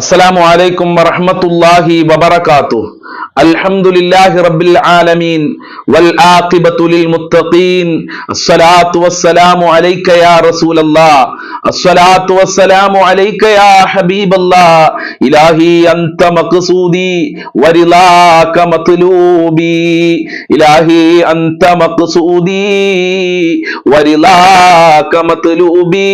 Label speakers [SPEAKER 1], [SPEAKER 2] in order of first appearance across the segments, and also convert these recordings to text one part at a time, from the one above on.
[SPEAKER 1] السلام عليكم ورحمة الله وبركاته. الحمد لله رب العالمين والعاقبة للمتقين. الصلاة والسلام عليك يا رسول الله. الصلاة والسلام عليك يا حبيب الله. إلهي أنت مقصودي ورضاك مطلوبي. إلهي أنت مقصودي ورضاك مطلوبي.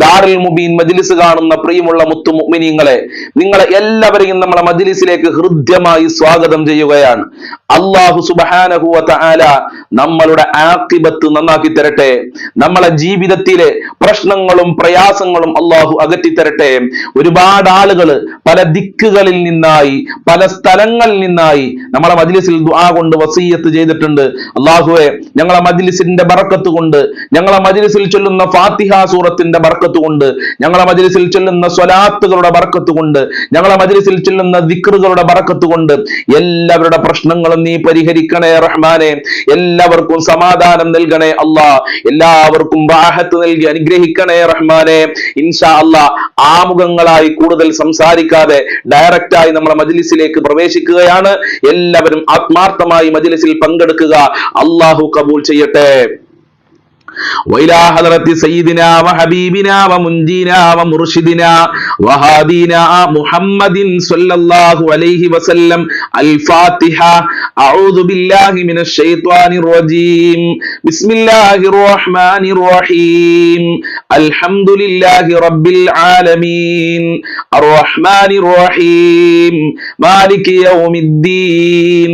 [SPEAKER 1] ദാറുൽ മുബീൻ മജ്ലിസ് കാണുന്ന പ്രിയമുള്ള മുത്തു മുഅ്മിനീങ്ങളെ, നിങ്ങളെ എല്ലാവരെയും നമ്മളെ മജ്ലിസിലേക്ക് ഹൃദ്യമായി സ്വാഗതം ചെയ്യുകയാണ്. അല്ലാഹു സുബ്ഹാനഹു വ തആല നമ്മളുടെ ആഖിബത്ത് നന്നാക്കി തരട്ടെ. നമ്മളെ ജീവിതത്തിലെ പ്രശ്നങ്ങളും പ്രയാസങ്ങളും അല്ലാഹു അകറ്റി തരട്ടെ. ഒരുപാട് ആളുകൾ പല ദിക്കുകളിൽ നിന്നായി, പല സ്ഥലങ്ങളിൽ നിന്നായി നമ്മളെ മജ്ലിസിൽ ദുആ കൊണ്ട് വസിയ്യത്ത് ചെയ്തിട്ടുണ്ട്. അല്ലാഹുവേ, ഞങ്ങളെ മജ്ലിസിന്റെ ബറക്കത്ത് കൊണ്ട്, ഞങ്ങളെ മജ്ലിസിൽ ചൊല്ലുന്ന ഫാത്തിഹ സൂറത്തിന്റെ ബർക്കത്ത് കൊണ്ട്, ഞങ്ങളെ മജ്ലിസിൽ ചൊല്ലുന്ന സ്വലാത്തുകളുടെ ബർക്കത്ത് കൊണ്ട്, ഞങ്ങളെ മജ്ലിസിൽ ചൊല്ലുന്ന ദിക്റുകളുടെ ബർക്കത്ത് കൊണ്ട് എല്ലാവരുടെ പ്രശ്നങ്ങളും നീ പരിഹരിക്കണേ റഹ്മാനെ. എല്ലാവർക്കും സമാധാനം നൽകണേ അല്ലാ. എല്ലാവർക്കും റാഹത്ത് നൽകി അനുഗ്രഹിക്കണേ റഹ്മാനെ. ഇൻഷാ അല്ലാ, ആമുഖങ്ങളായി കൂടുതൽ സംസാരിക്കാതെ ഡയറക്റ്റായി നമ്മളെ മജ്ലിസിലേക്ക് പ്രവേശിക്കുകയാണ്. എല്ലാവരും ആത്മാർത്ഥമായി മജ്ലിസിൽ പങ്കെടുക്കുക. അല്ലാഹു കബൂൽ ചെയ്യട്ടെ. وإلى حضرة سيدنا وحبيبنا ومنجينا ومرشدنا وهادينا محمد صلى الله عليه وسلم الفاتحة. أعوذ بالله من الشيطان الرجيم. بسم الله الرحمن الرحيم. الحمد لله رب العالمين الرحمن الرحيم مالك يوم الدين.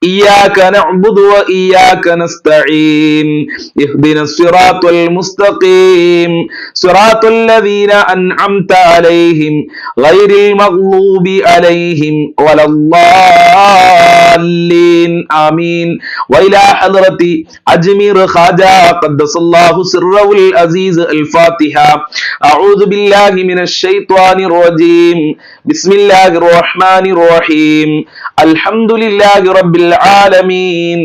[SPEAKER 1] إياك نعبد وإياك نستعين. اهدنا الصراط المستقيم صراط الذين أنعمت عليهم غير المغضوب عليهم ولا الضالين آمين. وإلى حضرة أجمير خواجة قدس الله سره العزيز الفاتحة. أعوذ بالله من الشيطان الرجيم. بسم الله الرحمن الرحيم. الحمد لله رب العالمين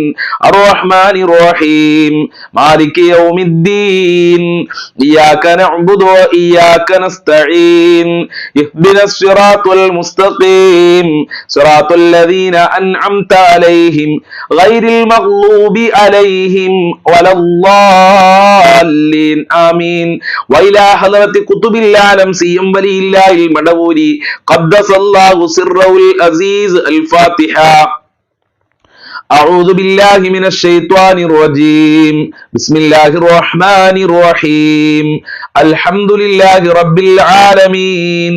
[SPEAKER 1] الرحمن الرحيم مالك يوم الدين. إياك نعبد وإياك نستعين. اهدنا الصراط المستقيم صراط الذين أنعمت عليهم غير المغضوب عليهم ولا الضالين آمين. وإلى حضرة قطب العالم سيم ولي الله المدبولي قدس الله سره العزيز الفاتحة. أعوذ بالله من الشيطان الرجيم. بسم الله الرحمن الرحيم. الحمد لله رب العالمين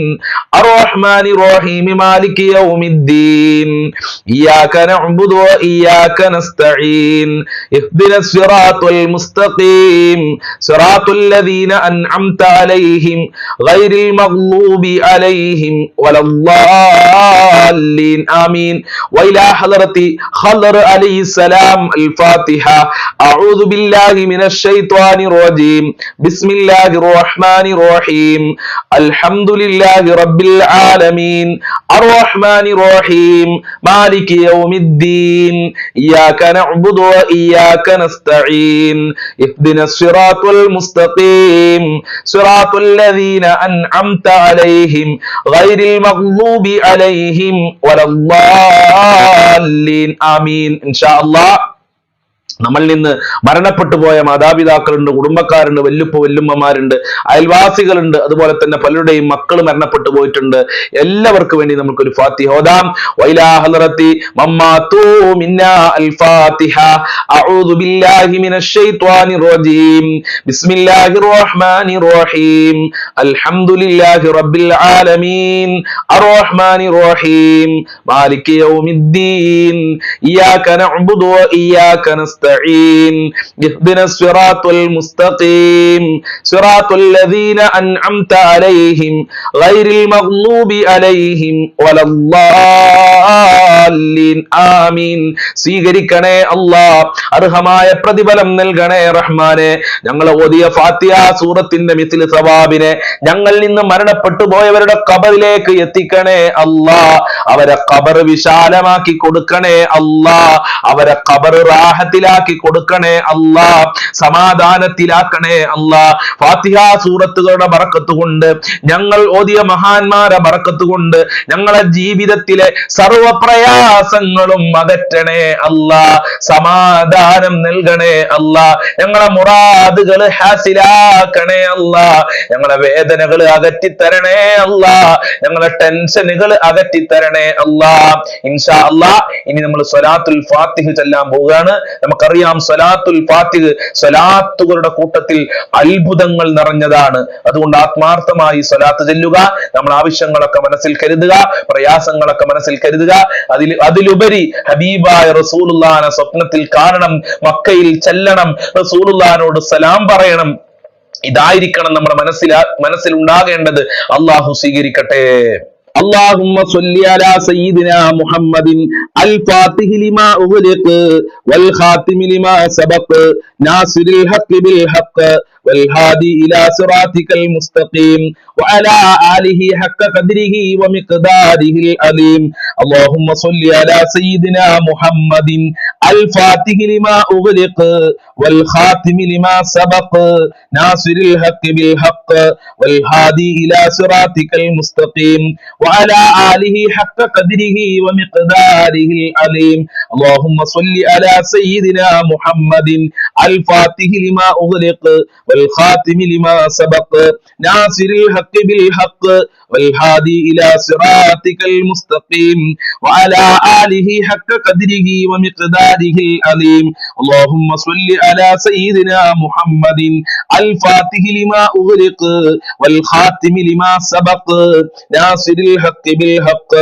[SPEAKER 1] الرحمن الرحيم مالك يوم الدين. إياك نعبد وإياك نستعين. اهدنا الصراط المستقيم صراط الذين أنعمت عليهم غير المغضوب عليهم ولا الضالين آمين. وإلى حضرة خضر عليه السلام الفاتحة. أعوذ بالله من الشيطان الرجيم. بسم الله الرحمن الرحيم. الحمد لله رب العالمين الرحمن الرحيم مالك يوم الدين. إياك نعبد وإياك نستعين. اهدنا الصراط المستقيم صراط الذين أنعمت عليهم غير المغضوب عليهم ولا الضالين آمين. ഇൻഷാ അല്ലാഹ്, നമ്മളിൽ നിന്ന് മരണപ്പെട്ടു പോയ മാതാപിതാക്കളുണ്ട്, കുടുംബക്കാരുണ്ട്, വല്ലുപ്പ വല്ലുമ്മമാരുണ്ട്, അയൽവാസികളുണ്ട്, അതുപോലെ തന്നെ പലരുടെയും മക്കൾ മരണപ്പെട്ടു പോയിട്ടുണ്ട്. എല്ലാവർക്കും വേണ്ടി നമുക്കൊരു ഫാത്തിഹ ഓതാം. വൈലാ ഹളറത്തി മമ്മാതു മിന്നാ അൽ ഫാത്തിഹ. അഊദു ബില്ലാഹി മിനശ് ശൈത്വാനിർ റജീം. ബിസ്മില്ലാഹിർ റഹ്മാനിർ റഹീം. അൽഹംദുലില്ലാഹി റബ്ബിൽ ആലമീൻ അർറഹ്മാനിർ റഹീം മാലികി യൗമിദ്ദീൻ. ഇയ്യാക നഅ്ബുദു വ ഇയ്യാക നസ്തഈൻ. اهدنا الصراط المستقيم صراط الذين أنعمت عليهم غير المغضوب عليهم ولا الضالين الضالين آمين. സ്വീകരിക്കണേ അല്ലാ, അർഹമായ പ്രതിഫലം നൽകണേ റഹ്മാനെ. ഞങ്ങൾ ഓതിയ ഫാത്തിഹ സൂറത്തിന്റെ മിസ്ൽ സവാബിനെ ഞങ്ങളിൽ നിന്ന് മരണപ്പെട്ടു പോയവരുടെ ഖബറിലേക്ക് എത്തിക്കണേ അല്ലാ. അവരെ ഖബർ വിശാലമാക്കി കൊടുക്കണേ അല്ലാ. അവരെ ഖബർ റാഹത്തിലാക്കി കൊടുക്കണേ അല്ലാ. സമാധാനത്തിലാക്കണേ അല്ലാ. ഫാത്തിഹ സൂറത്തുകളുടെ ബറക്കത്ത് കൊണ്ട്, ഞങ്ങൾ ഓതിയ മഹാന്മാരെ ബറക്കത്ത് കൊണ്ട് ഞങ്ങളെ ജീവിതത്തിലെ സർവ പ്രയാസങ്ങളും അകറ്റണേ അല്ലാ. സമാധാനം നൽകണേ അല്ലാ. ഞങ്ങളെ മുറാദുകൾ ഹാസിലാക്കണേ അല്ലാ. ഞങ്ങളെ വേദനകൾ അകറ്റിത്തരണേ അല്ലാ. ഞങ്ങളെ ടെൻഷനുകൾ അകറ്റിത്തരണേ അല്ലാ. ഇൻഷാ അല്ലാ ഇനി നമ്മൾ സ്വലാത്തുൽ ഫാത്തിഹ് ചൊല്ലാൻ പോവുകയാണ്. നമുക്കറിയാം സ്വലാത്തുൽ ഫാത്തിഹ് സ്വലാത്തുകളുടെ കൂട്ടത്തിൽ അത്ഭുതങ്ങൾ നിറഞ്ഞതാണ്. അതുകൊണ്ട് ആത്മാർത്ഥമായി സ്വലാത്ത് ചൊല്ലുക. നമ്മൾ ആവശ്യങ്ങളൊക്കെ മനസ്സിൽ കരുതുക, പ്രയാസങ്ങളൊക്കെ മനസ്സിൽ കരുതുക. അതിലുപരി ഹബീബായ റസൂലുള്ളാഹിനെ സ്വപ്നത്തിൽ കാണണം, മക്കയിൽ ചെല്ലണം, റസൂലുള്ളാഹിനോട് സലാം പറയണം. ഇതായിരിക്കണം നമ്മുടെ മനസ്സിൽ ഉണ്ടാകേണ്ടത്. അള്ളാഹു സ്വീകരിക്കട്ടെ. اللهم صل على سيدنا محمد الفاتح لما أغلق والخاتم لما سبق ناصر الحق بالحق والهادي إلى صراطك المستقيم وعلى آله حق قدره ومقداره العظيم. اللهم صل على سيدنا محمد الفاتح لما أغلق والخاتم لما سبق ناصر الحق بالحق والهادي إلى صراطك المستقيم وعلى آله حق قدره ومقداره العظيم. اللهم صل على سيدنا محمد الفاتح لما أغلق والخاتم لما سبق ناصر الحق بالحق والهادي إلى صراطك المستقيم وعلى آله حق قدره ومقداره العظيم. اللهم صل على سيدنا محمد الفاتح لما أغلق والخاتم لما سبق ناصر الحق بالحق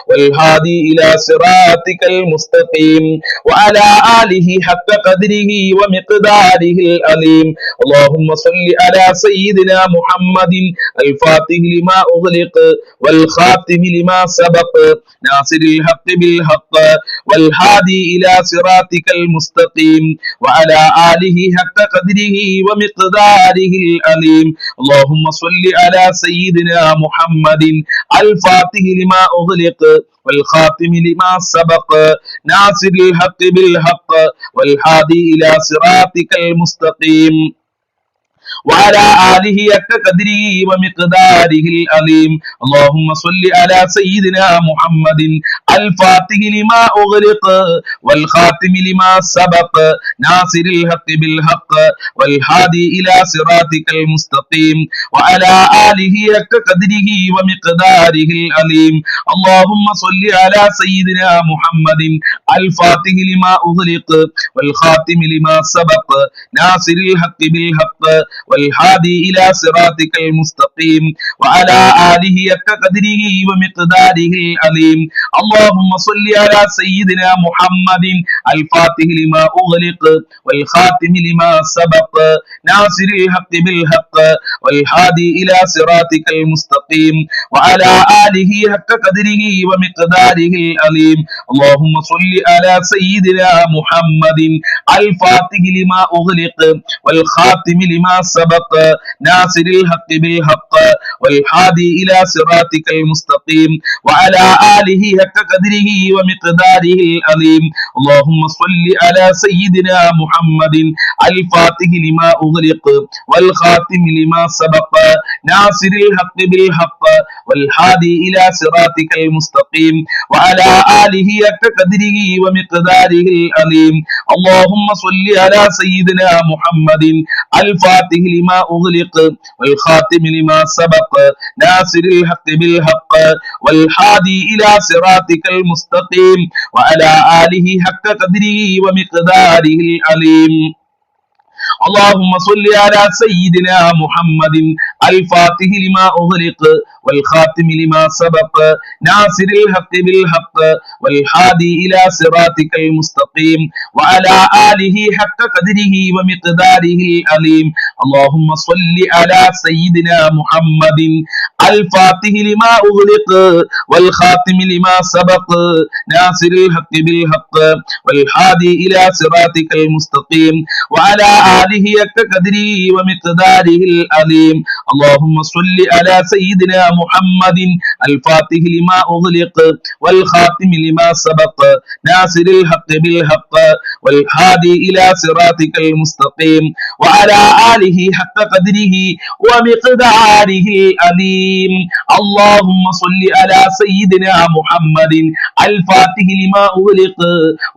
[SPEAKER 1] والهادي إلى صراطك المستقيم وعلى آله حق قدره ومقداره العظيم. اللهم صل على سيدنا محمد الفاتح لما أغلق والخاتم لما سبق ناصر الحق بالحق والهادي إلى صراطك المستقيم وعلى آله حق قدره ومقداره العظيم. اللهم صل على سيدنا محمد الفاتح لما أغلق والخاتم لما سبق ناصر الحق بالحق والهادي إلى صراطك المستقيم وعلى آله حق قدره ومقداره العظيم. اللهم صل على سيدنا محمد الفاتح لما أغلق والخاتم لما سبق ناصر الحق بالحق والهادي إلى صراطك المستقيم وعلى آله حق قدره ومقداره العظيم. اللهم صل على سيدنا محمد الفاتح لما أغلق والخاتم لما سبق ناصر الحق بالحق والهادي إلى صراطك المستقيم وعلى آله حق قدره ومقداره العظيم. اللهم صل على سيدنا محمد الفاتح لما أغلق والخاتم لما سبق ناصر الحق بالحق والهادي إلى صراطك المستقيم وعلى آله حق قدره ومقداره العظيم. اللهم صل على سيدنا محمد الفاتح لما أغلق والخاتم لما سبق ناصر الحق بالحق والهادي إلى صراطك المستقيم وعلى آله حق قدره ومقداره العظيم. اللهم صل على سيدنا محمد الفاتح لما أغلق والخاتم لما سبق ناصر الحق بالحق والهادي إلى صراطك المستقيم وعلى آله حق قدره ومقداره العظيم. اللهم صل على سيدنا محمد الفاتح لما أغلق والخاتم لما سبق ناصر الحق بالحق والهادي إلى صراطك المستقيم وعلى آله حق قدره ومقداره العظيم. اللهم صل على سيدنا محمد الفاتح لما أغلق والخاتم لما سبق ناصر الحق بالحق والهادي إلى صراطك المستقيم وعلى آله حق قدره ومقداره العظيم. اللهم صل على سيدنا محمد الفاتح لما أغلق والخاتم لما سبق ناصر الحق بالحق والهادي إلى صراطك المستقيم وعلى آله حق قدره ومقداره العظيم اللهم صل على سيدنا محمد الفاتح لما أغلق والخاتم لما سبق ناصر الحق بالحق والهادي إلى صراطك المستقيم وعلى آله حق قدره ومقداره العظيم اللهم صل على سيدنا محمد الفاتح لما أغلق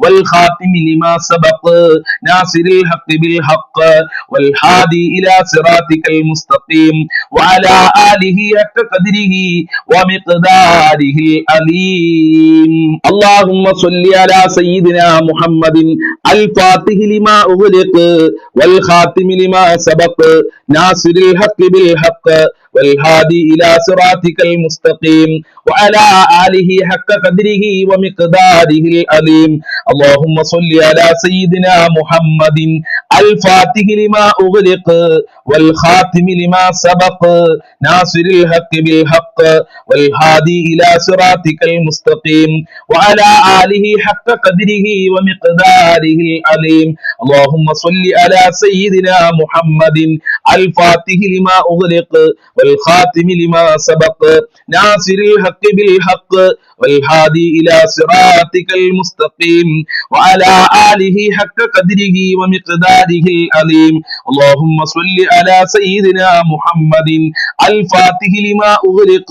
[SPEAKER 1] والخاتم لما سبق ناصر الحق بالحق والهادي إلى صراطك المستقيم وعلى آله حق قدره ومقداره العظيم اللهم صل على سيدنا محمد الفاتح لما أغلق والخاتم لما سبق ناصر الحق بالحق والهادي إلى صراطك المستقيم وعلى آله حق قدره ومقداره العظيم اللهم صل على سيدنا محمد الفاتح لما أغلق والخاتم لما سبق ناصر الحق بالحق والهادي إلى صراطك المستقيم وعلى آله حق قدره ومقداره العظيم اللهم صل على سيدنا محمد الفاتح لما أغلق والخاتم لما سبق ناصر الحق بالحق والهادي إلى صراطك المستقيم وعلى آله حق قدره ومقداره العظيم اللهم صل على سيدنا محمد الفاتح لما أغلق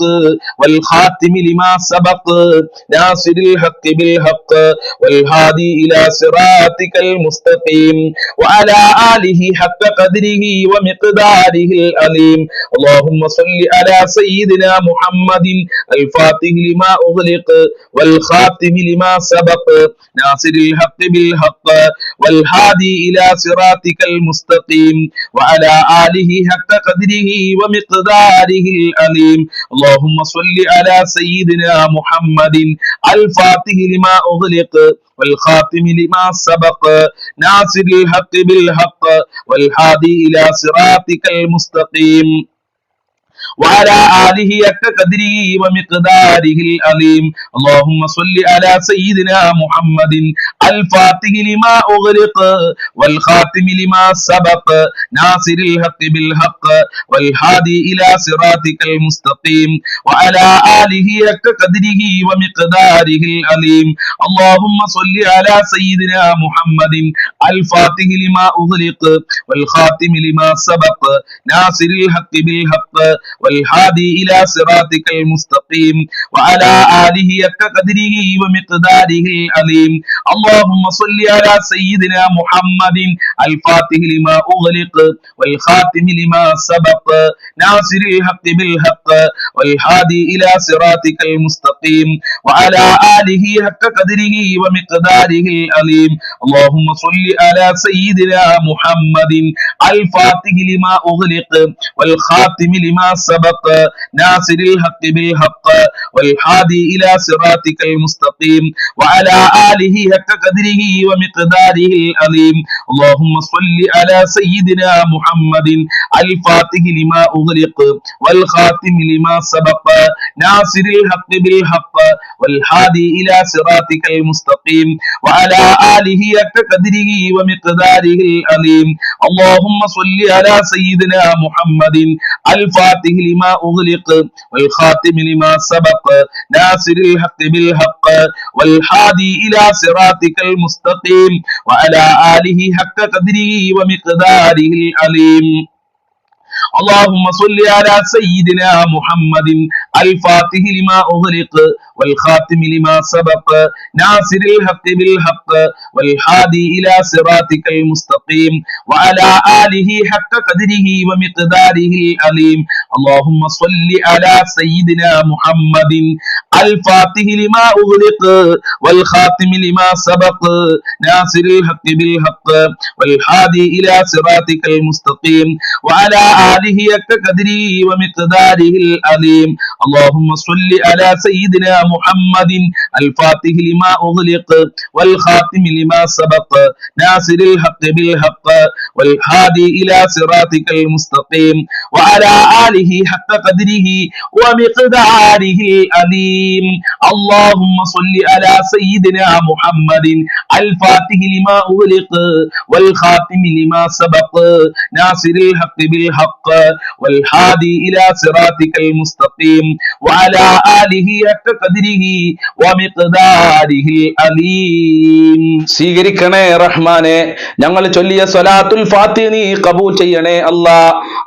[SPEAKER 1] والخاتم لما سبق ناصر الحق بالحق والهادي إلى صراطك المستقيم وعلى آله حق قدره ومقداره العظيم اللهم صل على سيدنا محمد الفاتح لما أغلق والخاتم لما سبق ناصر الحق بالحق والهادي إلى صراطك المستقيم وعلى آله حق قدره ومقداره العظيم اللهم صل على سيدنا محمد الفاتح لما أغلق والخاتم لما سبق ناصر الحق بالحق والهادي إلى صراطك المستقيم وعلى آله حق قدره ومقداره العظيم اللهم صل على سيدنا محمد الفاتح لما أغلق والخاتم لما سبق ناصر الحق بالحق والهادي إلى صراطك المستقيم وعلى آله حق قدره ومقداره العظيم اللهم صل على سيدنا محمد الفاتح لما أغلق والخاتم لما سبق ناصر الحق بالحق والهادي إلى صراطك المستقيم وعلى آله حق قدره ومقداره العظيم اللهم صل على سيدنا محمد الفاتح لما أغلق والخاتم لما سبق ناصر الحق بالحق والهادي إلى صراطك المستقيم وعلى آله حق قدره ومقداره العظيم اللهم صل على سيدنا محمد الفاتح لما أغلق والخاتم لما سبق ناصر الحق بالحق والهادي إلى صراطك المستقيم وعلى آله حق قدره ومقداره العظيم اللهم صل على سيدنا محمد الفاتح لما أغلق والخاتم لما سبق ناصر الحق بالحق والهادي إلى صراطك المستقيم وعلى آله حق قدره ومقداره العظيم اللهم صل على سيدنا محمد الفاتح لما أغلق والخاتم لما سبق ناصر الحق بالحق والهادي إلى صراطك المستقيم وعلى آله حق قدره ومقداره العظيم اللهم صل على سيدنا محمد الفاتح لما أغلق والخاتم لما سبق ناصر الحق بالحق والهادي إلى صراطك المستقيم وعلى آله حق قدره ومقداره العظيم اللهم صل على سيدنا محمد الفاتح لما أغلق والخاتم لما سبق ناصر الحق بالحق والهادي إلى صراطك المستقيم وعلى آله حق قدره ومقداره العظيم اللهم صل على سيدنا محمد الفاتح لما أغلق والخاتم لما سبق ناصر الحق بالحق والهادي إلى صراطك المستقيم وعلى آله حق قدره ومقداره العظيم. اللهم صل على سيدنا محمد الفاتح لما أغلق والخاتم لما سبق ناصر الحق بالحق والهادي إلى صراطك المستقيم وعلى آله حق قدره ومقداره العظيم. സ്വീകരിക്കണേ റഹ്മാനെ, ഞങ്ങൾ ചൊല്ലിയ സ്വലാത്തുൽ ഫാത്തിഹ നീ ഖബൂൽ ചെയ്യണേ അല്ലാ,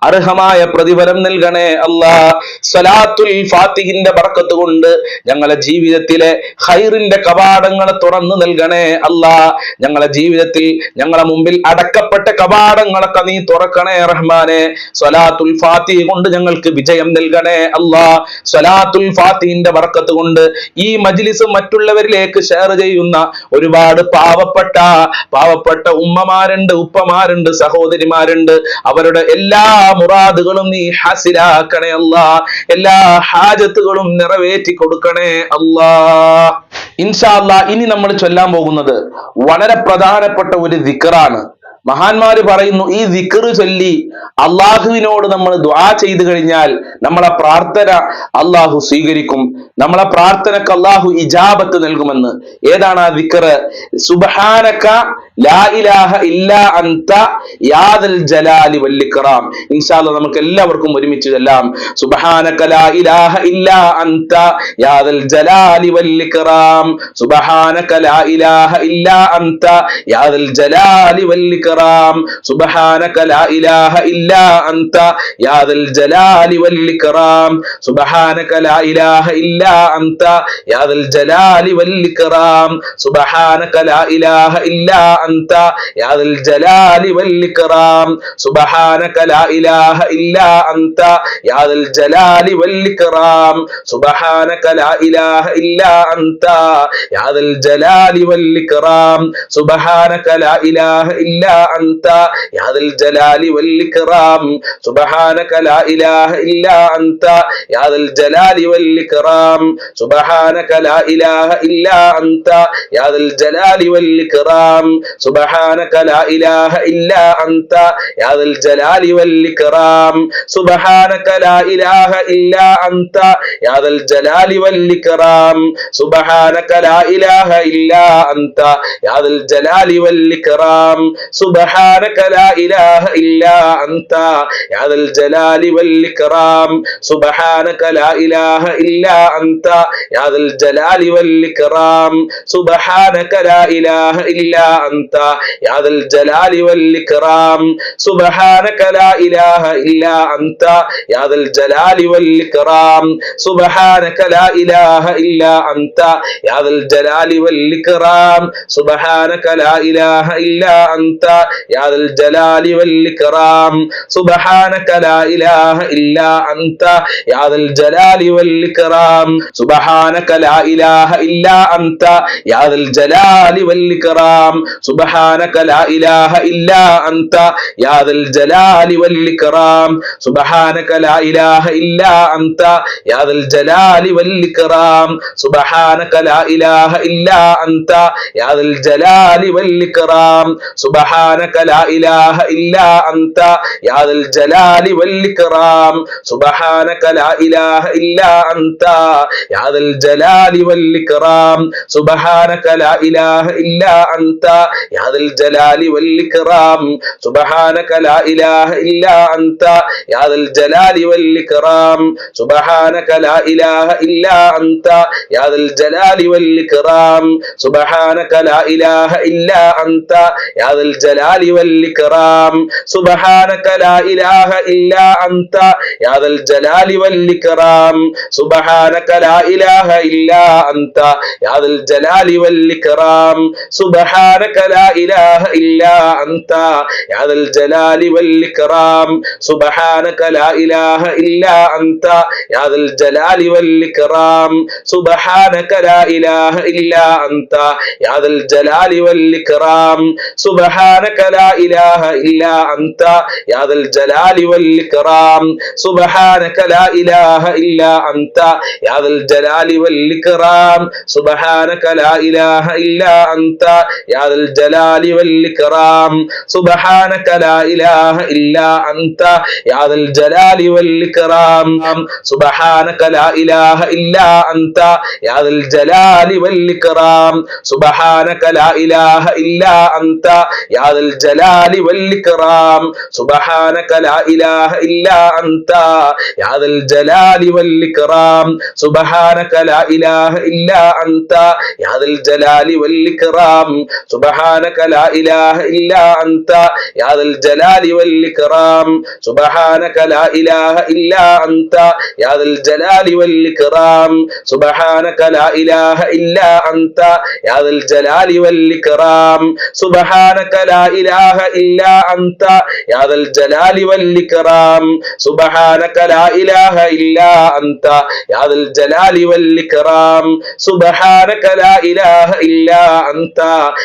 [SPEAKER 1] അർഹമായ പ്രതിഫലം നൽകണേ അല്ലാ. സ്വലാത്തുൽ ഫാത്തിഹിന്റെ ബർക്കത്ത് കൊണ്ട് ഞങ്ങളെ ജീവിതത്തിലെ ഖൈറിന്റെ കവാടങ്ങൾ തുറന്നു നൽകണേ അല്ലാ. ഞങ്ങളെ ജീവിതത്തിൽ ഞങ്ങളെ മുമ്പിൽ അടക്കപ്പെട്ട കവാടങ്ങളൊക്കെ നീ തുറക്കണേ റഹ്മാനെ. സ്വലാത്തുൽ ഫാത്തിഹ കൊണ്ട് ഞങ്ങൾക്ക് വിജയം നൽകണേ അല്ലാ. സ്വലാത്തുൽ ഫാത്തിഹിന്റെ ബർക്കത്ത് കൊണ്ട് ഈ മജ്ലിസ് മറ്റുള്ളവരിലേക്ക് ഷെയർ ചെയ്യുന്ന ഒരുപാട് പാവപ്പെട്ട ഉമ്മമാരുണ്ട്, ഉപ്പമാരുണ്ട്, സഹോദരിമാരുണ്ട്. അവരുടെ എല്ലാ മുറാദുകളും നീ ഹാസിലാക്കണേ അല്ലാ. എല്ലാ ഹാജത്തുകളും നിറവേറ്റി കൊടുക്കണേ അല്ലാ. ഇൻഷാ അല്ലാഹ് ഇനി നമ്മൾ ചൊല്ലാൻ പോകുന്നത് വളരെ പ്രധാനപ്പെട്ട ഒരു ദിക്റാണ്. മഹാന്മാര് പറയുന്നു, ഈ ദിക്ർ ചൊല്ലി അള്ളാഹുവിനോട് നമ്മൾ ദുആ ചെയ്തു കഴിഞ്ഞാൽ നമ്മളെ പ്രാർത്ഥന അള്ളാഹു സ്വീകരിക്കും, നമ്മളെ പ്രാർത്ഥനക്ക് അള്ളാഹു ഇജാബത്ത് നൽകുമെന്ന്. ഏതാണ് ആ ദിക്ർ? സുബ്ഹാനക ലാ ഇലാഹ ഇല്ലാ അൻത യാ ദൽ ജലാലി വൽ ഇക്റാം. ഇൻഷാ അല്ലാഹ് നമുക്ക് എല്ലാവർക്കും ഒരുമിച്ച് ചൊല്ലാം. സുബ്ഹാനക ലാ ഇലാഹ ഇല്ലാ അൻത യാ ദൽ ജലാലി വൽ ഇക്റാം. സുബ്ഹാനക ലാ ഇലാഹ ഇല്ലാ അൻത യാ ദൽ ജലാലി വൽ ഇക്റാം. സുബ്ഹാനക ലാ ഇലാഹ ഇല്ലാ അൻത യാ ദൽ ജലാലി വൽ ഇക്റാം. സുബ്ഹാനക ലാ ഇലാഹ ഇല്ലാ അൻത യാ ദൽ ജലാലി വൽ ഇക്റാം. സുബ്ഹാനക ലാ ഇലാഹ ഇല്ലാ അൻത യാ ദൽ ജലാലി വൽ ഇക്റാം. സുബ്ഹാനക ലാ ഇലാഹ ഇല്ലാ അൻത യാ ദൽ ജലാലി വൽ ഇക്റാം. സുബ്ഹാനക ലാ ഇലാഹ ഇല്ലാ അൻത യാ ദൽ ജലാലി വൽ ഇക്റാം. സുബ്ഹാനക ലാ ഇലാഹ ഇല്ലാ അൻത യാ ദൽ ജലാലി വൽ ഇക്റാം. സുബ്ഹാനക ലാ ഇലാഹ ഇല്ലാ അൻത യാ ദൽ ജലാലി വൽ ഇക്റാം. സുബ്ഹാനക ലാ ഇലാഹ ഇല്ലാ അൻത യാ ദൽ ജലാലി വൽ ഇക്റാം. സുബ്ഹാനക ലാ ഇലാഹ ഇല്ലാ അൻത യാ ദൽ ജലാലി വൽ ഇക്റാം. സുബ്ഹാനക ലാ ഇലാഹ ഇല്ലാ അൻത യാ ദൽ ജലാലി വൽ ഇക്റാം. സുബ്ഹാനക ലാ ഇലാഹ ഇല്ലാ അൻത യാ ദൽ ജലാലി വൽ ഇക്റാം. സുബ്ഹാനക ലാ ഇലാഹ ഇല്ലാ അൻത യാ ദൽ ജലാലി വൽ ഇക്റാം. സുബ്ഹാനക ലാ ഇലാഹ ഇല്ലാ അൻത യാ ദൽ ജലാലി വൽ ഇക്റാം. സുബ്ഹാനക ലാ ഇലാഹ ഇല്ലാ അൻത യാ ദൽ ജലാലി വൽ ഇക്റാം. സുബ്ഹാനക ലാ ഇലാഹ ഇല്ലാ അൻത യാ ദൽ ജലാലി വൽ ഇക്റാം. സുബ്ഹാനക ലാ ഇലാഹ ഇല്ലാ അൻത യാ ദൽ ജലാലി വൽ ഇക്റാം. സുബ്ഹാനക ലാ ഇലാഹ ഇല്ലാ അൻത യാ ദൽ ജലാലി വൽ ഇക്റാം. സുബ്ഹാനക ലാ ഇലാഹ ഇല്ലാ അൻത യാ ദൽ ജലാലി വൽ ഇക്റാം. സുബ്ഹാനക ലാ ഇലാഹ ഇല്ലാ അൻത യാ ദൽ ജലാലി വൽ ഇക്റാം. സുബ്ഹാനക ലാ ഇലാഹ ഇല്ലാ അൻത യാ ദൽ ജലാലി വൽ ഇക്റാം. സുബ്ഹാനക ലാ ഇലാഹ ഇല്ലാ അൻത യാ ദൽ ജലാലി വൽ ഇക്റാം. സുബ്ഹാനക ലാ ഇലാഹ ഇല്ലാ അൻത യാ ദൽ ജലാലി വൽ ഇക്റാം. സുബ്ഹാനക ലാ ഇലാഹ ഇല്ലാ അൻത യാ ദൽ ജലാലി വൽ ഇക്റാം. സുബ്ഹാനക ലാ ഇലാഹ ഇല്ലാ അൻത യാ ദൽ ജലാലി വൽ ഇക്റാം. സുബ്ഹാനക ലാ ഇലാഹ ഇല്ലാ അൻത യാ ദൽ ജലാലി വൽ ഇക്റാം. സുബ്ഹാനക ലാ ഇലാഹ ഇല്ലാ അൻത യാ ദൽ ജലാലി വൽ ഇക്റാം. സുബ്ഹാനക ലാ ഇലാഹ ഇല്ലാ അൻത യാ ദൽ ജലാലി വൽ ഇക്റാം. സുബ്ഹാനക ലാ ഇലാഹ ഇല്ലാ അൻത യാ ദൽ ജലാലി വൽ ഇക്റാം. സുബ്ഹാനക ലാ ഇലാഹ ഇല്ലാ അൻത യാ ദൽ ജലാലി വൽ ഇക്റാം. സുബ്ഹാനക ലാ ഇലാഹ ഇല്ലാ അൻത യാ ദൽ ജലാലി വൽ ഇക്റാം. സുബ്ഹാനക ലാ ഇലാഹ ഇല്ലാ അൻത യാ ദൽ ജലാലി വൽ ഇക്റാം. സുബ്ഹാനക ലാ ഇലാഹ ഇല്ലാ അൻത യാ ദൽ ജലാലി വൽ ഇക്റാം. സുബ്ഹാനക ലാ ഇലാഹ ഇല്ലാ അൻത യാ ദൽ ജലാലി വൽ ഇക്റാം. സുബ്ഹാനക സുബ്ഹാനക ലാ ഇലാഹ ഇല്ലാ അൻത യാ ദൽ ജലാലി വൽ ഇക്റാം സുബ്ഹാനക ലാ ഇലാഹ ഇല്ലാ അൻത യാ ദൽ ജലാലി വൽ ഇക്റാം സുബ്ഹാനക ലാ ഇലാഹ ഇല്ലാ അൻത യാ ദൽ ജലാലി വൽ ഇക്റാം സുബ്ഹാനക ലാ ഇലാഹ ഇല്ലാ അൻത യാ ദൽ ജലാലി വൽ ഇക്റാം സുബ്ഹാനക ലാ ഇലാഹ ഇല്ലാ അൻത യാ ദൽ ജലാലി വൽ ഇക്റാം സുബ്ഹാനക ലാ ഇലാഹ ഇല്ലാ അൻത യാ ദൽ ജലാലി വൽ ഇക്റാം സുബ്ഹാനക ലാ ഇലാഹ ഇല്ലാ അൻത യാ ദൽ ജലാലി വൽ ഇക്റാം സുബ്ഹാനക ലാ ഇലാഹ ഇല്ലാ അൻത യാ ദൽ ജലാലി വൽ ഇക്റാം സുബ്ഹാനക ലാ ഇലാഹ ഇല്ലാ അൻത യാ ദൽ ജലാലി വൽ ഇക്റാം സുബ്ഹാനക ലാ ഇലാഹ ഇല്ലാ അൻത യാ ദൽ ജലാലി വൽ ഇക്റാം സുബ്ഹാനക ലാ ഇലാഹ ഇല്ലാ അൻത യാ ദൽ ജലാലി വൽ ഇക്റാം സുബ്ഹാനക ലാ ഇലാഹ ഇല്ലാ അൻത യാ ദൽ ജലാലി വൽ ഇക്റാം സുബ്ഹാനക ലാ ഇലാഹ ഇല്ലാ അൻത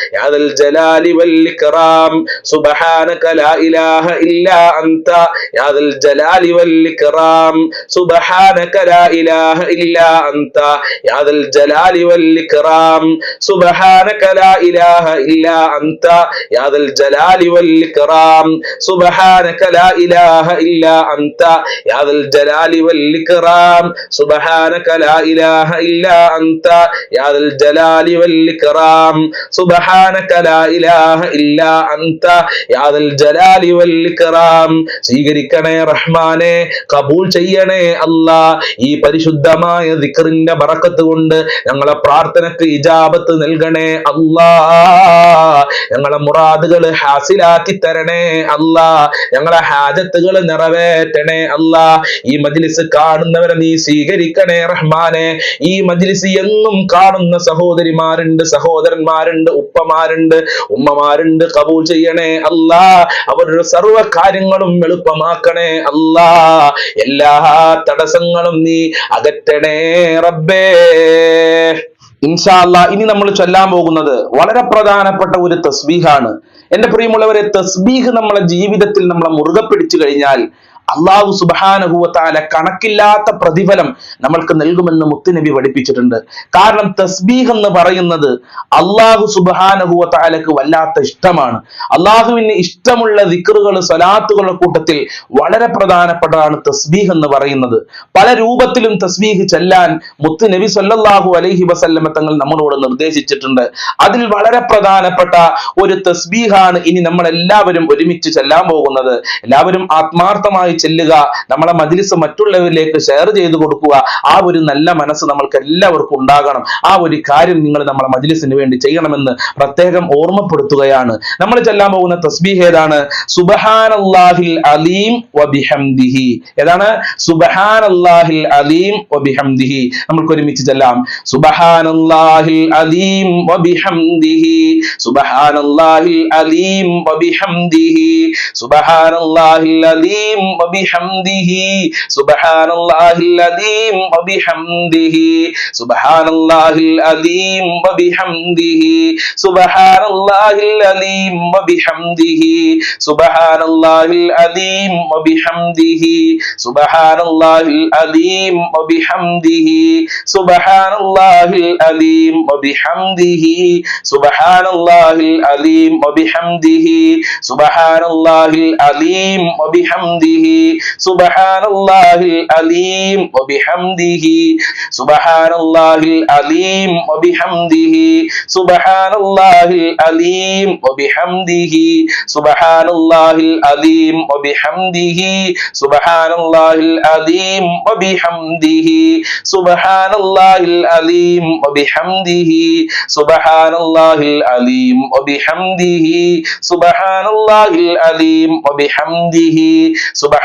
[SPEAKER 1] യാ ദൽ ജലാലി വൽ ഇക്റാം സുബ്ഹാനക ലാ ഇലാഹ ഇല്ലാ അൻത യാ ദൽ ജലാലി വൽ ഇക്റാം സുബ്ഹാനക ലാ ഇലാഹ ഇല്ലാ അൻത യാ ദൽ ജലാലി വൽ ഇക്റാം സുബ്ഹാനക ലാ ഇലാഹ ഇല്ലാ അൻത യാ ദൽ ജലാലി വൽ ഇക്റാം സുബ്ഹാനക ലാ ഇലാഹ ഇല്ലാ അൻത യാ ദൽ ജലാലി വൽ ഇക്റാം സുബ്ഹാനക ലാ ഇലാഹ ഇല്ലാ അൻത യാ ദൽ ജലാലി വൽ ഇക്റാം സുബ്ഹാനക ലാ ഇലാഹ ഇല്ലാ അൻത യാ ദൽ ജലാലി വൽ ഇക്റാം സുബ്ഹാനക ലാ ഇലാഹ ഇല്ലാ അൻത യാ ദൽ ജലാലി വൽ ഇക്റാം സ്വീകരിക്കണേ റഹ്മാനെ, കബൂൽ ചെയ്യണേ അല്ലാ. ഈ പരിശുദ്ധമായ ദിക്റിന്റെ ബറക്കത്ത് കൊണ്ട് ഞങ്ങളെ പ്രാർത്ഥനക്ക് ഇജാബത്ത് നൽകണേ അല്ലാ. ഞങ്ങളെ മുറാദുകൾ ഹാസിലാക്കി തരണേ അല്ലാ. ഞങ്ങളെ ഹാജത്തുകൾ നിറവേറ്റണേ അല്ലാ. ഈ മജ്ലിസ് കാണുന്നവരെ നീ സ്വീകരിക്കണേ റഹ്മാനെ. ഈ മജ്ലിസ് എന്നും കാണുന്ന സഹോദരിമാരുണ്ട്, സഹോദരന്മാരുണ്ട്, ഉപ്പമാരുണ്ട്, ഉമ്മമാരുണ്ട്. കബൂൽ ചെയ്യണേ അല്ലാ. അവരുടെ സർവ്വ കാര്യങ്ങളും എളുപ്പമാക്കണേ അല്ലാ. എല്ലാ തടസ്സങ്ങളും നീ അകറ്റണേ റബ്ബേ. ഇൻഷാ അല്ലാഹ് ഇനി നമ്മൾ ചൊല്ലാൻ പോകുന്നത് വളരെ പ്രധാനപ്പെട്ട ഒരു തസ്ബീഹാണ്. എന്റെ പ്രിയമുള്ളവരെ, തസ്ബീഹ് നമ്മളെ ജീവിതത്തിൽ നമ്മളെ മുറുകെ പിടിച്ചു കഴിഞ്ഞാൽ അല്ലാഹു സുബ്ഹാനഹു വ തആല കണക്കില്ലാത്ത പ്രതിഫലം നമ്മൾക്ക് നൽകുമെന്ന് മുത്തുനബി പഠിപ്പിച്ചിട്ടുണ്ട്. കാരണം തസ്ബീഹ് എന്ന് പറയുന്നത് അല്ലാഹു സുബ്ഹാനഹു വ തആലക്ക് വല്ലാത്ത ഇഷ്ടമാണ്. അല്ലാഹുവിന് ഇഷ്ടമുള്ള ദിക്റുകൾ, സ്വലാത്തുകളുടെ കൂട്ടത്തിൽ വളരെ പ്രധാനപ്പെട്ടതാണ് തസ്ബീഹ് എന്ന് പറയുന്നത്. പല രൂപത്തിലും തസ്ബീഹ് ചൊല്ലാൻ മുത്തുനബി സ്വല്ലല്ലാഹു അലൈഹി വസല്ലമ തങ്ങൾ നമ്മളോട് നിർദ്ദേശിച്ചിട്ടുണ്ട്. അതിൽ വളരെ പ്രധാനപ്പെട്ട ഒരു തസ്ബീഹാണ് ഇനി നമ്മൾ എല്ലാവരും ഒരുമിച്ച് ചൊല്ലാൻ പോകുന്നത്. എല്ലാവരും ആത്മാർത്ഥമായി ചെല്ലുക, നമ്മളെ മജ്ലിസ് മറ്റുള്ളവരിലേക്ക് ഷെയർ ചെയ്തു കൊടുക്കുക. ആ ഒരു നല്ല മനസ്സ് നമ്മൾക്ക് എല്ലാവർക്കും ഉണ്ടാകണം. ആ ഒരു കാര്യം നിങ്ങൾ നമ്മളെ മജ്ലിസിന് വേണ്ടി ചെയ്യണമെന്ന് പ്രത്യേകം ഓർമ്മപ്പെടുത്തുകയാണ്. നമ്മൾ ചൊല്ലാൻ പോകുന്ന തസ്ബീഹ് ഏതാണ്? സുബ്ഹാനല്ലാഹിൽ അലീം വബിഹംദിഹി. ഏതാണ്? സുബ്ഹാനല്ലാഹിൽ അലീം വബിഹംദിഹി. നമുക്ക് ഒരുമിച്ച് ചൊല്ലാം. സുബ്ഹാനല്ലാഹിൽ അലീം വബിഹംദിഹി സുബ്ഹാനല്ലാഹിൽ അലീം വബിഹംദിഹി സുബ്ഹാനല്ലാഹിൽ അലീം വബിഹംദിഹി സുബ്ഹാനല്ലാഹിൽ അലീം വബിഹംദിഹി സുബ്ഹാനല്ലാഹിൽ അലീം വബിഹംദിhi സുബ്ഹാനല്ലാഹിൽ അലീം വബിഹംദിhi സുബ്ഹാനല്ലാഹിൽ അലീം വബിഹംദിhi സുബ്ഹാനല്ലാഹിൽ അലീം വബിഹംദിhi സുബ്ഹാനല്ലാഹിൽ അലീം വബിഹംദിhi സുബ്ഹാനല്ലാഹിൽ അലീം വബിഹംദിhi സുബ്ഹാനല്ലാഹിൽ അലീം വബിഹംദിhi സുബ്ഹാനല്ലാഹിൽ അലീം വബിഹംദിhi സുബ്ഹാനല്ലാഹിൽ അലീം വബിഹംദിhi സുബ്ഹാനല്ലാഹിൽ അലീം വബിഹംദിhi സുബ്ഹാനല്ലാഹിൽ അലീം വബിഹംദിhi സുബ്ഹാനല്ലാഹിൽ അലീം വബിഹംദിhi സുബ്ഹാനല്ലാഹിൽ അലീം വബിഹംദിhi സുബ്ഹാനല്ലാഹിൽ അലീം വബിഹംദിhi സുബ്ഹാനല്ലാഹിൽ അലീം വബിഹംദിhi സുബ്ഹാനല്ലാഹിൽ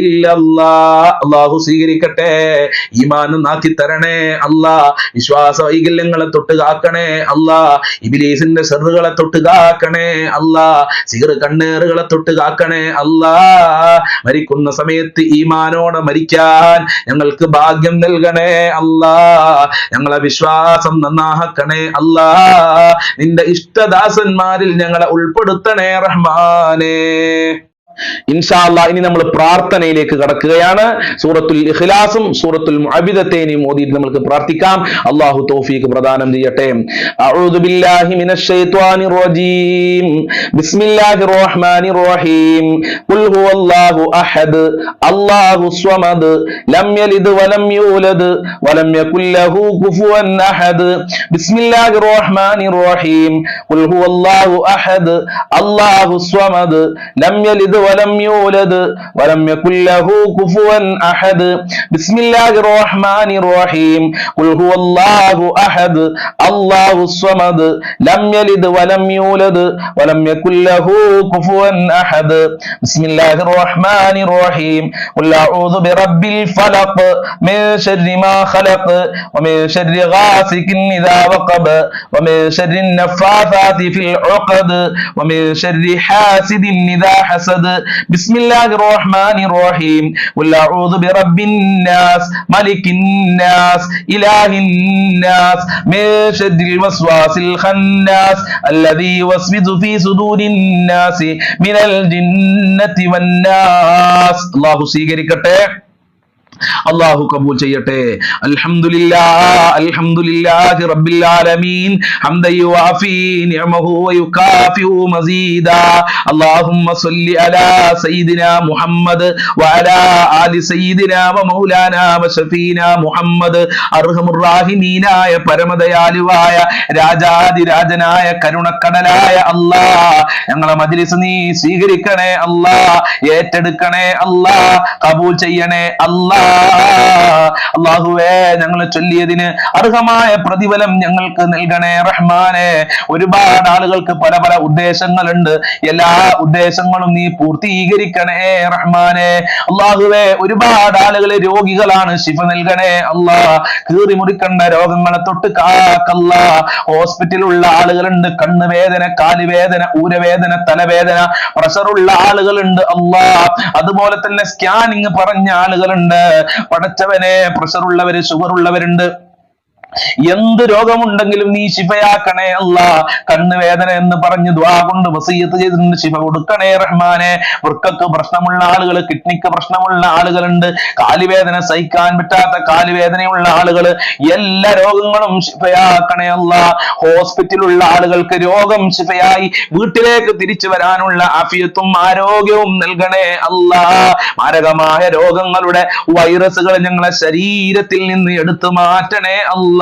[SPEAKER 1] ഇല്ലല്ലാഹ്. അല്ലാഹു സ്വീകരിക്കട്ടെ. ഈമാൻ നാക്കി തരണേ അല്ലാ. വിശ്വാസ വൈകല്യങ്ങളെ തൊട്ട് കാക്കണേ അല്ലാ. ഇബ്ലീസിന്റെ ശർറുകളെ തൊട്ട് കാക്കണേ അല്ലാ. സിഹർ കണ്ണേറുകളെ തൊട്ട് കാക്കണേ അല്ലാ. മരിക്കുന്ന സമയത്ത് ഈമാനോടെ മരിക്കാൻ ഞങ്ങൾക്ക് ഭാഗ്യം നൽകണേ അല്ലാ. ഞങ്ങളെ വിശ്വാസം നന്നാക്കണേ അല്ലാ. നിന്റെ ഇഷ്ടദാസന്മാരിൽ ഞങ്ങളെ ഉൾപ്പെടുത്തണേ റഹ്മാനേ. ഇൻഷാ അല്ലാഹ് ഇനി നമ്മൾ പ്രാർത്ഥനയിലേക്ക് കടക്കുകയാണ്. സൂറത്തുൽ ഇഖ്ലാസും സൂറത്തുൽ മുഅവ്വിദത്തൈനും ഓതിയിട്ട് നമുക്ക് പ്രാർത്ഥിക്കാം. അല്ലാഹു തൗഫീഖ് പ്രദാനം ചെയ്യട്ടെ. അഊദു ബില്ലാഹി മിനശ് ശൈത്വാനിർ റജീം. ബിസ്മില്ലാഹിർ റഹ്മാനിർ റഹീം. ഖുൽ ഹുവല്ലാഹു അഹദ് അല്ലാഹുസ് സ്വമദ് ലം യലിദ് വലം യൂലദ് വലം യകുൽ ലഹു കുഫുവൻ അഹദ്. ബിസ്മില്ലാഹിർ റഹ്മാനിർ റഹീം. ഖുൽ ഹുവല്ലാഹു അഹദ് അല്ലാഹുസ് സ്വമദ് ലം യലിദ് ولم يولد ولم يكن له كفوا أحد. بسم الله الرحمن الرحيم. قل هو الله أحد الله الصمد لم يلد ولم يولد ولم يكن له كفوا أحد. بسم الله الرحمن الرحيم. قل أعوذ برب الفلق من شر ما خلق ومن شر غاسق إذا وقب ومن شر النفاثات في العقد ومن شر حاسد إذا حسد. بسم الله الرحمن الرحيم. قل أعوذ برب الناس ملك الناس إله الناس من شر الوسواس الخناس الذي يوسوس في صدور الناس من الجنة والناس. الله സ്വീകരിക്കട്ടെ. അല്ലാഹു കബൂൽ ചെയ്യട്ടെ. അൽഹംദുലില്ലാഹി റബ്ബിൽ ആലമീൻ ഹംദൻ യുവാഫി നിഅമഹു വയുകാഫിഉ മസീദാ. അല്ലാഹുമ്മ സ്വല്ലി അലാ സയ്യിദിനാ മുഹമ്മദ് വഅലാ ആലി സയ്യിദിനാ വമൗലാനാ വശഫീനാ മുഹമ്മദ്. അർഹമുർ റഹീമീനായ പരമദയാലുവായ രാജാതിരാജനായ കരുണക്കടലായ അല്ലാഹ്, ഞങ്ങളെ മജ്ലിസ് നീ സ്വീകരിക്കണേ അല്ലാഹ്, ഏറ്റെടുക്കണേ അല്ലാഹ്, കബൂൽ ചെയ്യണേ അല്ലാഹ്. അല്ലാഹുവേ, ഞങ്ങൾ ചൊല്ലിയതിന് അർഹമായ പ്രതിഫലം ഞങ്ങൾക്ക് നൽകണേ റഹ്മാനെ. ഒരുപാട് ആളുകൾക്ക് പല പല ഉദ്ദേശങ്ങളുണ്ട്. എല്ലാ ഉദ്ദേശങ്ങളും നീ പൂർത്തീകരിക്കണേ റഹ്മാനെ. അല്ലാഹുവേ, ഒരുപാട് ആളുകൾ രോഗികളാണ്, ശിഫ നൽകണേ അല്ലാഹ്. കീറി മുറിക്കണ്ട രോഗങ്ങളെ തൊട്ട് കാക്കല്ല. ഹോസ്പിറ്റലുള്ള ആളുകളുണ്ട്, കണ്ണുവേദന, കാലുവേദന, ഊരവേദന, തലവേദന, പ്രഷറുള്ള ആളുകളുണ്ട് അല്ലാഹ്. അതുപോലെ തന്നെ സ്കാനിങ് പറഞ്ഞ ആളുകളുണ്ട്. പടച്ചവനെ, പ്രഷറുള്ളവര്, ഷുഗർ ഉള്ളവരുണ്ട്. എന്ത് രോഗമുണ്ടെങ്കിലും നീ ശിഫയാക്കണേ അല്ലാ. കണ്ണുവേദന എന്ന് പറഞ്ഞ് ദുആ കൊണ്ട് വസിയത്ത് ചെയ്തിട്ടുണ്ട്, ശിഫ കൊടുക്കണേ റഹ്മാനെ. വൃക്കക്ക് പ്രശ്നമുള്ള ആളുകൾ, കിഡ്നിക്ക് പ്രശ്നമുള്ള ആളുകളുണ്ട്, കാലുവേദന സഹിക്കാൻ പറ്റാത്ത കാലുവേദനയുള്ള ആളുകൾ, എല്ലാ രോഗങ്ങളും ശിഫയാക്കണേ അല്ലാ. ഹോസ്പിറ്റലുള്ള ആളുകൾക്ക് രോഗം ശിഫയായി വീട്ടിലേക്ക് തിരിച്ചു വരാനുള്ള ആഫിയത്തും ആരോഗ്യവും നൽകണേ അല്ലാ. മാരകമായ രോഗങ്ങളുടെ വൈറസുകൾ ഞങ്ങളെ ശരീരത്തിൽ നിന്ന് എടുത്തു മാറ്റണേ അല്ലാ.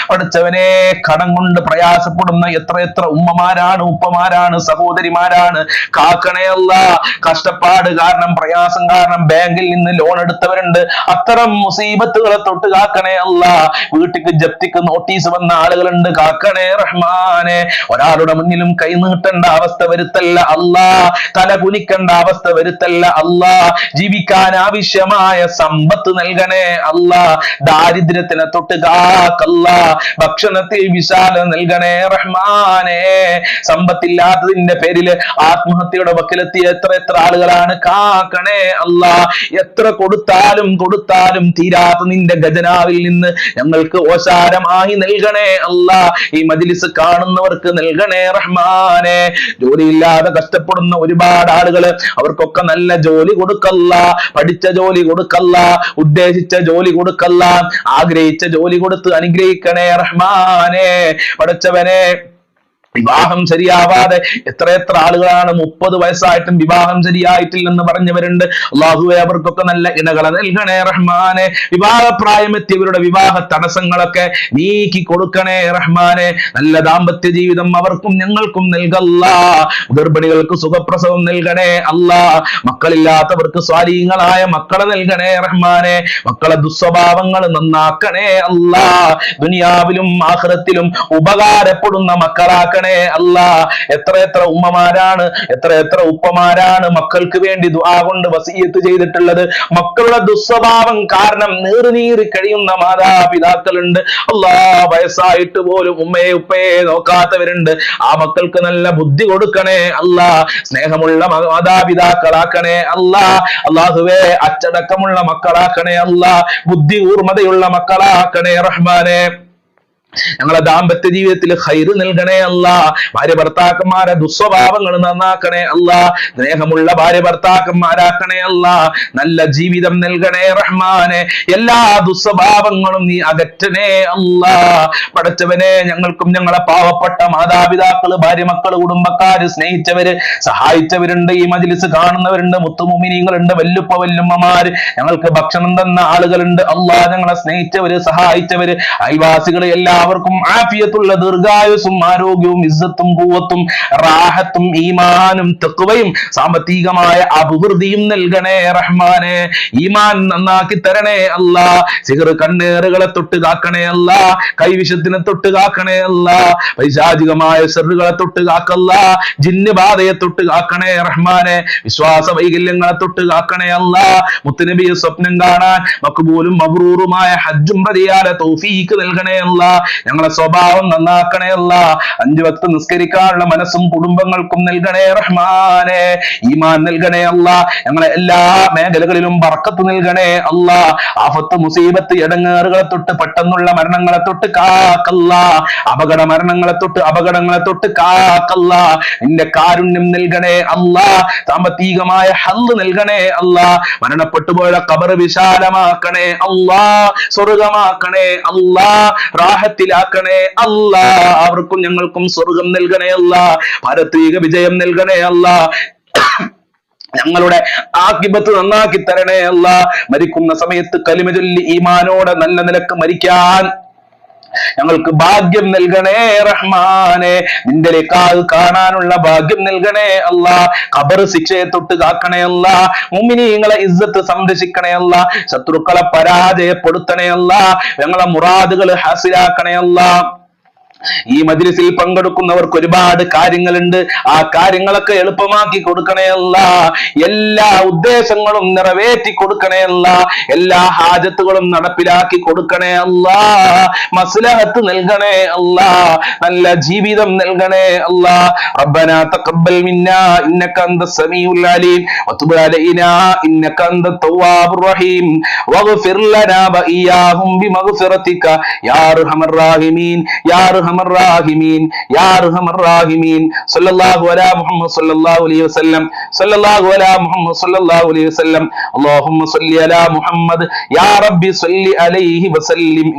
[SPEAKER 1] പഠിച്ചവനെ, കടം കൊണ്ട് പ്രയാസപ്പെടുന്ന എത്ര ഉമ്മമാരാണ്, ഉപ്പമാരാണ്, സഹോദരിമാരാണ്. കാക്കണേ അല്ലാ. കഷ്ടപ്പാട് കാരണം, പ്രയാസം കാരണം ബാങ്കിൽ നിന്ന് ലോൺ എടുത്തവരുണ്ട്. അത്തരം മുസീബത്തുകളെ തൊട്ട് കാക്കണേ അല്ലാ. വീട്ടിക്ക് ജപ്തിക്ക് നോട്ടീസ് വന്ന ആളുകളുണ്ട്. കാക്കണേ റഹ്മാനെ. ഒരാളുടെ മുന്നിലും കൈ നീട്ടേണ്ട അവസ്ഥ വരുത്തല്ല അല്ലാ. തല കുനിക്കേണ്ട അവസ്ഥ വരുത്തല്ല അല്ലാ. ജീവിക്കാൻ ആവശ്യമായ സമ്പത്ത് നൽകണേ അല്ലാ. ദാരിദ്ര്യത്തിനെ തൊട്ട് ഭക്ഷണത്തിൽ വിശാല നൽകണേ റഹ്മാനെ. സമ്പത്തില്ലാത്തതിന്റെ പേരിൽ ആത്മഹത്യയുടെ വക്കിലെത്തിയ എത്ര ആളുകളാണ്. കാക്കണേ അല്ലാ. എത്ര കൊടുത്താലും തീരാത്ത നിന്റെ ഖജനാവിൽ നിന്ന് ഞങ്ങൾക്ക് ഓശാരമായി നൽകണേ അല്ലാ. ഈ മജ്ലിസ് കാണുന്നവർക്ക് നൽകണേ റഹ്മാനെ. ജോലിയില്ലാതെ കഷ്ടപ്പെടുന്ന ഒരുപാട് ആളുകൾ, അവർക്കൊക്കെ നല്ല ജോലി കൊടുക്കല്ല, പഠിച്ച ജോലി കൊടുക്കല്ല, ഉദ്ദേശിച്ച ജോലി കൊടുക്കല്ല, ആഗ്രഹിച്ച ജോലി കൊടുത്ത് അനുഗ്രഹിക്കണേ റഹ്മാനെ. പഠിച്ചവനെ, വിവാഹം ശരിയാവാതെ എത്ര ആളുകളാണ് 30 വയസ്സായിട്ടും വിവാഹം ശരിയായിട്ടില്ലെന്ന് പറഞ്ഞവരുണ്ട്. അല്ലാഹുവേ, അവർക്കൊക്കെ നല്ല ഇണകളെ നൽകണേ റഹ്മാനെ. വിവാഹപ്രായം എത്തിയവരുടെ വിവാഹ തടസ്സങ്ങളൊക്കെ നീക്കി കൊടുക്കണേ റഹ്മാനെ. നല്ല ദാമ്പത്യ ജീവിതം അവർക്കും ഞങ്ങൾക്കും നൽകല്ലാ. ഗർഭിണികൾക്ക് സുഖപ്രസവം നൽകണേ അല്ലാ. മക്കളില്ലാത്തവർക്ക് സ്വാലീഹങ്ങളായ മക്കളെ നൽകണേ റഹ്മാനെ. മക്കളെ ദുസ്വഭാവങ്ങൾ നന്നാക്കണേ അല്ലാ. ദുനിയാവിലും ആഖിറത്തിലും ഉപകാരപ്പെടുന്ന മക്കളാക്കണേ നൽകണേ അല്ലാ. എത്ര ഉമ്മമാരാണ്, എത്ര ഉപ്പമാരാണ് മക്കൾക്ക് വേണ്ടി ദുആ കൊണ്ട് വസിയത്ത് ചെയ്തിട്ടുള്ളത്. മക്കളുടെ ദുസ്വഭാവം കാരണം നീറി കഴിയുന്ന മാതാപിതാക്കളുണ്ട്. അല്ലാ, വയസ്സായിട്ട് പോലും ഉമ്മയെ ഉപ്പയെ നോക്കാത്തവരുണ്ട്. ആ മക്കൾക്ക് നല്ല ബുദ്ധി കൊടുക്കണേ അല്ലാ. സ്നേഹമുള്ള മാതാപിതാക്കളാക്കണേ അല്ലാ. അല്ലാഹുവേ, അച്ചടക്കമുള്ള മക്കളാക്കണേ അല്ലാ. ബുദ്ധി ഊർമതയുള്ള മക്കളാക്കണേ റഹ്മാനെ. ഞങ്ങളെ ദാമ്പത്യ ജീവിതത്തിൽ ഖൈറ് നൽകണേ അല്ലാ. ഭാര്യ ഭർത്താക്കന്മാരെ ദുസ്വഭാവങ്ങൾ നന്നാക്കണേ അല്ലാ. സ്നേഹമുള്ള ഭാര്യ ഭർത്താക്കന്മാരാക്കണേ അല്ലാ. നല്ല ജീവിതം നൽകണേ റഹ്മാനെ. എല്ലാ ദുസ്വഭാവങ്ങളും നീ അകറ്റണേ അല്ലാ. പടച്ചവനെ, ഞങ്ങൾക്കും ഞങ്ങളെ പാവപ്പെട്ട മാതാപിതാക്കള്, ഭാര്യ മക്കള്, കുടുംബക്കാര്, സ്നേഹിച്ചവര്, സഹായിച്ചവരുണ്ട്, ഈ മജ്ലിസ് കാണുന്നവരുണ്ട്, മുത്തുമുമിനീങ്ങളുണ്ട്, വല്ലുപ്പ വല്ലുമ്മമാര്, ഞങ്ങൾക്ക് ഭക്ഷണം തന്ന ആളുകളുണ്ട്. അല്ലാ, ഞങ്ങളെ സ്നേഹിച്ചവര്, സഹായിച്ചവര്, അയൽവാസികള്, എല്ലാവർക്കും ആഫിയത്തുള്ള ദീർഘായുസ്സും ആരോഗ്യവും ഇസ്സത്തും ഖുവത്തും റാഹത്തും ഈമാനും തഖ്വയും സാമ്പത്തികമായ അഭിവൃദ്ധിയും നൽകണേ റഹ്മാനെ. ഈമാൻ നന്നാക്കി തരണേ അല്ലാ. സിഹർ കണ്ണേറുകളെ തൊട്ട് കാക്കണേ അല്ലാ. കൈവിഷത്തിനെ തൊട്ട് കാക്കണേ അല്ലാ. പൈശാചികമായ ശർറുകളെ തൊട്ട് കാക്കല്ലാ. ജിന്ന് ബാധയെ തൊട്ട് കാക്കണേ റഹ്മാനെ. വിശ്വാസ വൈകല്യങ്ങളെ തൊട്ട് കാക്കണേ അല്ലാ. മുത്തുനബിയെ സ്വപ്നം കാണാൻ മഖ്ബൂലും മബ്റൂറുമായ ഹജ്ജും പ്രതിയാലെ തൗഫീഖ് നൽകണേ അല്ലാ. ഞങ്ങളെ സ്വഭാവം നന്നാക്കണേ അല്ലാ. 5 വക്ത് നിസ്കരിക്കാനുള്ള മനസ്സും കുടുംബങ്ങൾക്കും നൽകണേ റഹ്മാനെ. ഈമാൻ നൽകണേ അല്ലാ. ഞങ്ങളെ എല്ലാ മേഖലകളിലും ബർക്കത്ത് നൽകണേ അല്ലാ. ആഫത്ത്, മുസീബത്ത്, ഇടങ്ങേറുകളെ തൊട്ട്, പെട്ടെന്നുള്ള മരണങ്ങളെ തൊട്ട് കാക്കല്ലാ. അപകടങ്ങളെ തൊട്ട് കാക്കല്ലാ. നിന്റെ കാരുണ്യം നൽകണേ അല്ലാ. സാമ്പത്തികമായ ഹല്ല് നൽകണേ അല്ലാ. മരണപ്പെട്ടു പോയ ഖബർ വിശാലമാക്കണേ അല്ലാ. സ്വർഗമാക്കണേ അല്ലാ. റാഹത്തിലാക്കണേ അല്ലാ. അവർക്കും ഞങ്ങൾക്കും സ്വർഗം നൽകണേ അല്ലാ. പാരത്രിക വിജയം നൽകണേ അല്ലാ. ഞങ്ങളുടെ ആഖിബത്ത് നന്നാക്കി തരണേ അല്ലാ. മരിക്കുന്ന സമയത്ത് കലിമ ചൊല്ലി ഈമാനോടെ നല്ല നിലക്ക് മരിക്കാൻ ഞങ്ങൾക്ക് ഭാഗ്യം നൽകണേ റഹ്മാനെ. നിന്റെ ലിഖാഅ് കാണാനുള്ള ഭാഗ്യം നൽകണേ അല്ലാ. ഖബർ ശിക്ഷയെ തൊട്ട് കാക്കണേ അല്ലാ. മുഅ്മിനീങ്ങളെ ഇസ്സത്ത് സംരക്ഷിക്കണേ അല്ലാ. ശത്രുക്കളെ പരാജയപ്പെടുത്തണേ അല്ലാ. ഞങ്ങളെ മുറാദുകൾ ഹാസിലാക്കണേ അല്ലാ. ഈ മജ്ലിസിൽ പങ്കെടുക്കുന്നവർക്ക് ഒരുപാട് കാര്യങ്ങളുണ്ട്. ആ കാര്യങ്ങളൊക്കെ എളുപ്പമാക്കി കൊടുക്കണേ അല്ലാ. എല്ലാ ഉദ്ദേശങ്ങളും നിറവേറ്റി കൊടുക്കണേ അല്ലാ. എല്ലാ ഹാജത്തുകളും നടപ്പിലാക്കി കൊടുക്കണേ അല്ലാ. മസ്ലഹത്ത് നൽകണേ അല്ലാ. നല്ല ജീവിതം നൽകണേ അല്ലാ. റബ്ബനാ തഖബ്ബൽ മിന്നാ ഇന്നക അൻതസ് സമീഉൽ അലീം വതുബ് അലൈനാ ഇന്നക അൻതത് തവ്വാബുർ റഹീം വഗ്ഫിർ ലനാ വഇയ്യാഹും ബിമഗ്ഫിറതിക യാ അർഹമർ റഹീമീൻ യാ അർഹമർ റഹീമീൻ യാ അർഹമർ റഹീമീൻ. സല്ലല്ലാഹു അലാ മുഹമ്മദ് സല്ലല്ലാഹു അലൈഹി വസല്ലം. സല്ലല്ലാഹു അലാ മുഹമ്മദ് സല്ലല്ലാഹു അലൈഹി വസല്ലം. അല്ലാഹുമ്മ സല്ലി അലാ മുഹമ്മദ് യാ റബ്ബി സല്ലി അലൈഹി വസല്ലിം.